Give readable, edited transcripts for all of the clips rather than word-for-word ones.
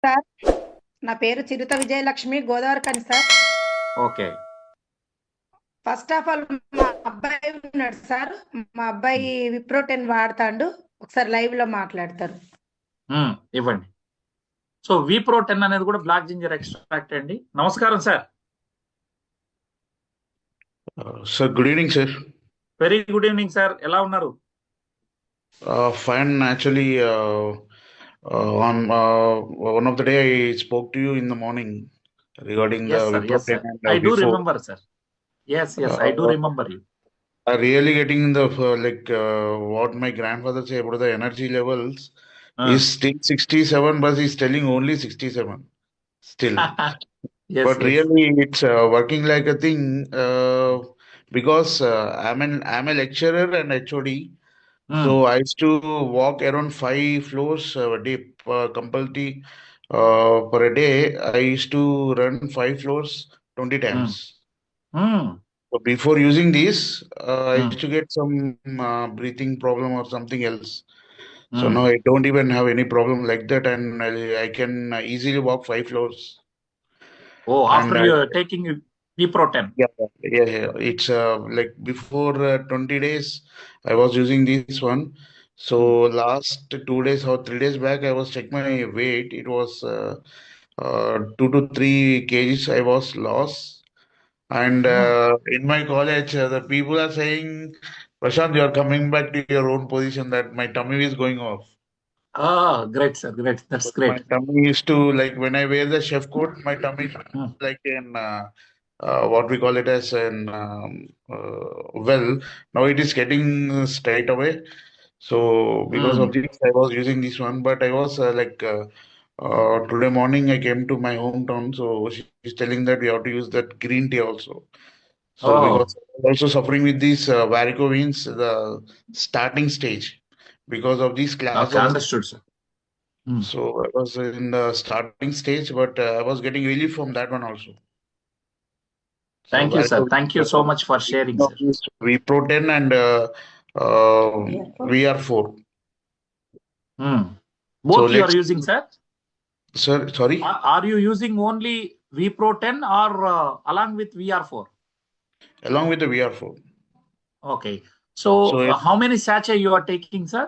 Sir నా పేరు Chiruta Vijayalakshmi Godavarikhani sir. Okay. First of all మా అబ్బాయి ఉన్నాడు సార్. మా అబ్బాయి విప్రో 10 వాడతాడు. ఒకసారి లైవ్ లో మాట్లాడతారు. ఇవ్వండి. సో విప్రో 10 అనేది కూడా బ్లాక్ జింజర్ ఎక్స్ట్రాక్ట్ అండి. నమస్కారం sir. Sir, good evening, sir. Very good evening sir. ఎలా ఉన్నారు? Fine. Actually, on one of the day I spoke to you in the morning regarding Yes, the sir. Wipro Yes, sir. 10 and I do before. remember, sir. Yes, I do remember you. Really getting the what my grandfather said about the energy levels is still 67, but he's telling only 67 still. Yes, But yes. really, it's working like a thing because I'm a lecturer and HOD. So I used to walk around 5 floors a day, compulsory per a day. I used to run 5 floors 20 times. So before using this, I used to get some breathing problem or something else. So now I don't even have any problem like that, and I can easily walk 5 floors. Oh, after And you taking Wipro 10. Yeah. It's like before 20 days, I was using this one. So last 2 days or 3 days back, I was checking my weight. It was 2 to 3 kgs I was lost. And in my college, the people are saying, Prashant, you are coming back to your own position, that my tummy is going off. Ah, great, sir. Great. That's great. My tummy used to, like, when I wear the chef coat, my tummy is like in what we call it as an well, now it is getting straight away. So because of this, I was using this one, but I was today morning I came to my hometown, so she's telling that we have to use that green tea also. So because I was also suffering with these varicose veins, the starting stage, because of these classes. Okay, understood, sir. So I was in the starting stage, but I was getting relief from that one also. Thank you, sir. Thank you so much for sharing, sir. Wipro 10 and VR4. Both you are using, sir? Sir, sorry? Are you using only Wipro 10 or along with VR4? Along with the VR4. Okay. So how many sachets you are taking, sir?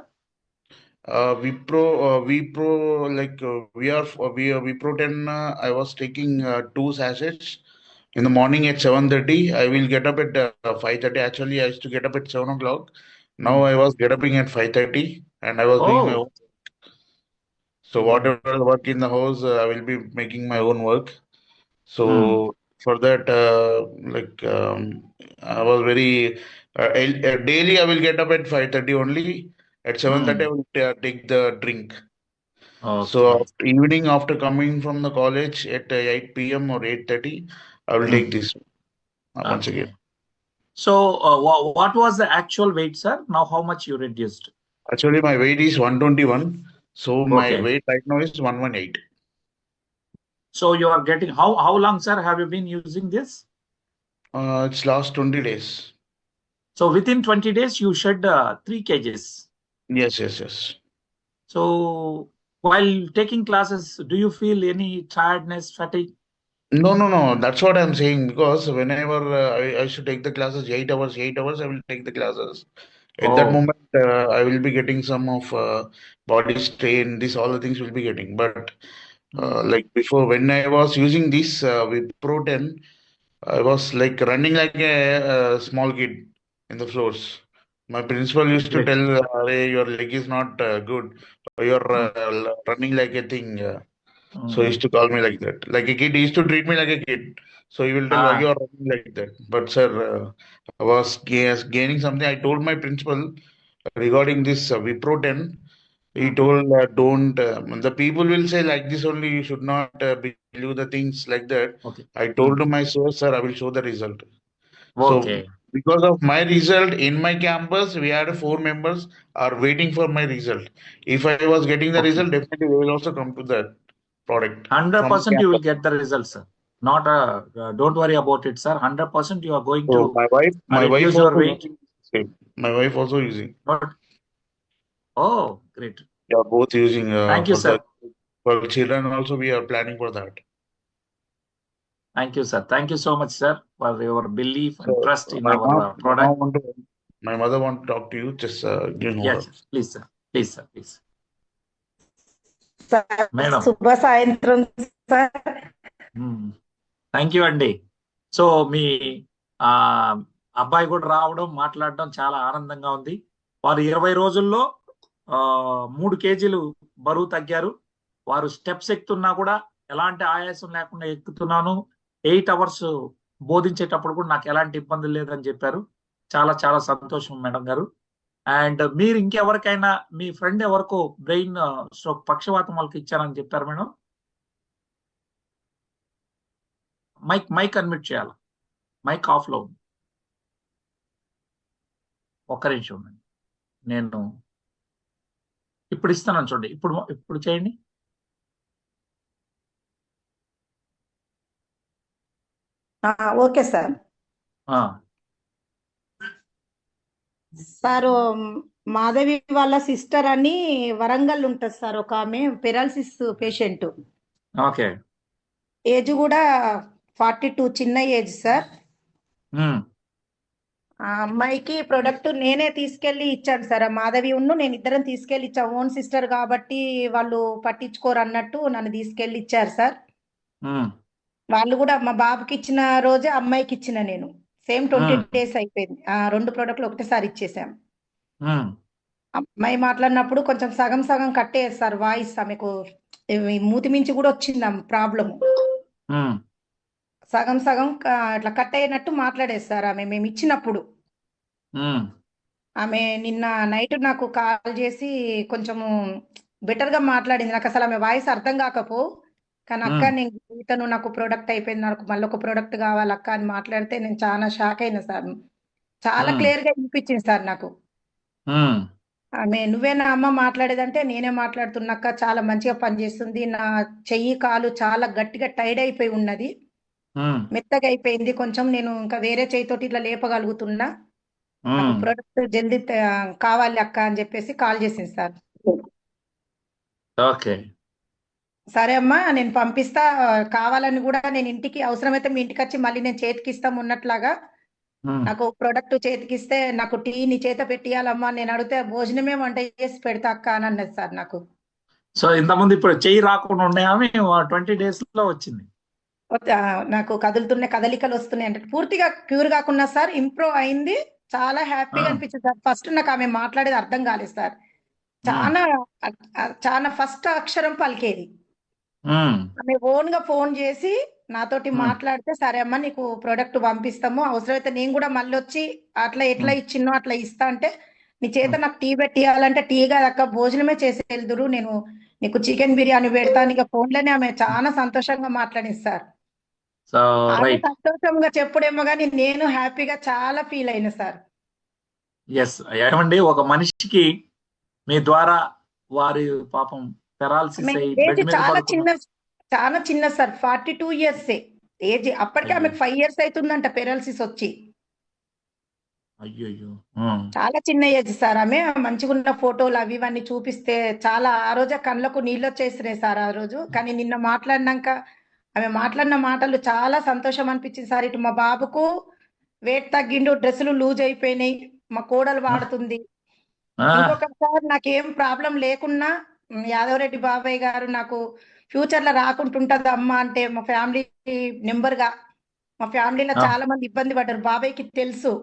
Wipro Wipro 10, I was taking 2 sachets. In the morning at 7:30, I will get up at 5:30. Actually, I used to get up at 7 o'clock. Now I was getting at 5:30 and I was doing my own. So whatever work in the house, I will be making my own work. So for that, I was very daily. I will get up at 5:30 only. At 7:30, I will take the drink. Okay. So evening after coming from the college at 8 p.m. or 8:30, I will take this once again. So what was the actual weight, sir? Now how much you reduced? Actually, my weight is 121. So my weight right now is 118. So you are getting, how long, sir, have you been using this? It's last 20 days. So within 20 days, you shed 3 kgs. Yes. So while taking classes, do you feel any tiredness, fatigue? No. That's what I'm saying, because whenever I should take the classes 8 hours, I will take the classes. At that moment, I will be getting some of body strain. All the things will be getting. But like before, when I was using this with Pro 10, I was like running like a small kid in the floors. My principal used to tell, your leg is not good. You're running like a thing. So he used to call me like that. Like a kid, he used to treat me like a kid. So he will tell, why you are running like that. But sir, I was gaining something. I told my principal regarding this Wipro 10. He told, don't, the people will say like this only, you should not believe the things like that. I told to my source, sir, I will show the result. So because of my result in my campus, we had 4 members are waiting for my result. If I was getting the result, definitely they will also come to that product. 100% you will get the results, sir. Not don't worry about it, sir. 100% you are going to reduce your weight. My wife also using. Oh, great. Yeah, both using. Thank you, sir. For children also, we are planning for that. Thank you, sir. Thank you so much, sir, for your belief and So trust in my our mom, product. my mother want to talk to you. Just give me Yes, over. please, sir. Please, sir. Please. Sir madam. శుభ సాయంత్రం sir. Thank you అండి. So మీ ఆ అబ్బాయి కూడా రావడం మాట్లాడడం చాలా ఆనందంగా ఉంది. వారు 20 రోజుల్లో 3 కేజీలు బరువు తగ్గారు. వారు స్టెప్స్ ఎక్కుతున్నా కూడా ఎలాంటి ఆయాసం లేకుండా ఎక్కుతున్నాను. 8 అవర్స్ బోధించేటప్పుడు కూడా నాకు ఎలాంటి ఇబ్బంది లేదని చెప్పారు. చాలా చాలా సంతోషం మేడం గారు. అండ్ మీరు ఇంకెవరికైనా మీ ఫ్రెండ్ ఎవరికో బ్రెయిన్ స్ట్రోక్ పక్షవాతం వాళ్ళకి ఇచ్చారని చెప్పారు మేడం. మైక్ అన్మ్యూట్ చేయాలి. మైక్ ఆఫ్ లో ఉంది. ఒక్క నిమిషం ఉండండి. నేను ఇప్పుడు ఇస్తాను చూడండి. ఇప్పుడు చేయండి. Okay sir. సార్ మాధవి వాళ్ళ సిస్టర్ అని వరంగల్ ఉంటుంది సార్. ఒక ఆమె పెరాలసిస్ పేషెంట్. ఓకే. ఏజ్ కూడా 42, చిన్న ఏజ్ సార్. ఆ అమ్మాయికి ప్రొడక్ట్ నేనే తీసుకెళ్లి ఇచ్చాను సార్. మాధవి నేను ఇద్దరం తీసుకెళ్లి ఇచ్చాం. ఓన్ సిస్టర్ కాబట్టి వాళ్ళు పట్టించుకోరు అన్నట్టు నన్ను తీసుకెళ్లి ఇచ్చారు సార్. వాళ్ళు కూడా మా బాబుకి ఇచ్చిన రోజే అమ్మాయికి ఇచ్చిన నేను. సేమ్ 20 days అయిపోయింది. 2 ప్రోడక్ట్లు ఒకటేసారి ఇచ్చేసాం. అమ్మాయి మాట్లాడినప్పుడు కొంచెం సగం సగం కట్టేది సార్ వాయిస్. ఆమెకు మూతి మించి కూడా వచ్చింది ప్రాబ్లము. సగం సగం అట్లా కట్ అయినట్టు మాట్లాడేది సార్ ఆమె మేము ఇచ్చినప్పుడు. ఆమె నిన్న నైట్ నాకు కాల్ చేసి కొంచెము బెటర్ గా మాట్లాడింది. నాకు అసలు ఆమె వాయిస్ అర్థం కాకపో, కానీ అక్క ఇతను నాకు ప్రోడక్ట్ అయిపోయింది, నాకు మళ్ళీ ఒక ప్రోడక్ట్ కావాలి అక్క అని మాట్లాడితే నేను చాలా షాక్ అయినా సార్. చాలా క్లియర్ గా వినిపించింది సార్ నాకు. ఆమె నువ్వేనా అమ్మ మాట్లాడేదంటే నేనే మాట్లాడుతున్నాక్క, చాలా మంచిగా పనిచేస్తుంది, నా చెయ్యి కాలు చాలా గట్టిగా టైడ్ అయిపోయి ఉన్నది, మెత్తగా అయిపోయింది కొంచెం, నేను ఇంకా వేరే చేయితోటి ఇట్లా లేపగలుగుతున్నా, నాకు ప్రొడక్ట్ జల్దీ కావాలి అక్క అని చెప్పేసి కాల్ చేసింది సార్. ఓకే సరే అమ్మా నేను పంపిస్తా, కావాలని కూడా నేను ఇంటికి అవసరమైతే మీ ఇంటికి వచ్చి మళ్ళీ నేను చేతికి ఇస్తాం ఉన్నట్లాగా, నాకు ప్రొడక్ట్ చేతికిస్తే నాకు టీ నీ చేత పెట్టియాలమ్మా, నేను అడిగితే భోజనమే వంట చేసి పెడతా అక్క అని అన్నది సార్ నాకు. సో ఇంతకుముందు ఇప్పుడు చెయ్యి రాకుండా ఉండేవి 20 days లో వచ్చింది. నాకు కదులుతున్న కదలికలు వస్తున్నాయి అంటే పూర్తిగా క్యూర్ కాకున్నా సార్, ఇంప్రూవ్ అయింది. చాలా హ్యాపీగా అనిపించింది సార్. ఫస్ట్ నాకు ఆమె మాట్లాడేది అర్థం కాలేదు సార్. చాలా ఫస్ట్ అక్షరం పలికేది. ఆమె ఓన్ గా ఫోన్ చేసి నాతోటి మాట్లాడితే సరే అమ్మా నీకు ప్రోడక్ట్ పంపిస్తాము, అవసరమైతే నేను కూడా మళ్ళీ వచ్చి అట్లా ఎట్లా ఇచ్చిన్నో అట్లా ఇస్తా అంటే, నీ చేత నాకు టీ పెట్టియాలంటే టీ కాదక్క భోజనమే చేసి వెళ్దురు, నేను నీకు చికెన్ బిర్యానీ పెడతాను. ఇక ఫోన్లోనే ఆమె చాలా సంతోషంగా మాట్లాడింది సార్. సంతోషంగా చెప్పుడేమో కానీ నేను హ్యాపీగా చాలా ఫీల్ అయినా సార్. ఎస్ ఏమండి, ఒక మనిషికి మీ ద్వారా వారి పాపం పెరాలసిస్ చాలా చిన్న సార్, 42 years ఏజ్. అప్పటికే ఆమెకు 5 years అవుతుందంట పెరాలసిస్ వచ్చి. అయ్యో చాలా చిన్న ఏజ్ సార్. ఆమె మంచిగా ఉన్న ఫోటోలు అవి ఇవన్నీ చూపిస్తే చాలా ఆ రోజే కళ్ళకు నీళ్ళు వచ్చేసినాయి సార్ ఆ రోజు. కానీ నిన్న మాట్లాడినాక ఆమె మాట్లాడిన మాటలు చాలా సంతోషం అనిపించింది సార్. ఇటు మా బాబుకు వెయిట్ తగ్గిండు, డ్రెస్సులు లూజ్ అయిపోయినాయి, మా కోడలు వాడుతుంది. ఇంకొకటి సార్, నాకేం ప్రాబ్లం లేకున్నా యాదవరెడ్డి బాబాయ్ గారు నాకు ఫ్యూచర్ లో రాకుంటుంటది అమ్మ అంటే, మా ఫ్యామిలీ నెంబర్ గా, మా ఫ్యామిలీలో చాలా మంది ఇబ్బంది పడ్డారు, బాబాయ్కి తెలుసు.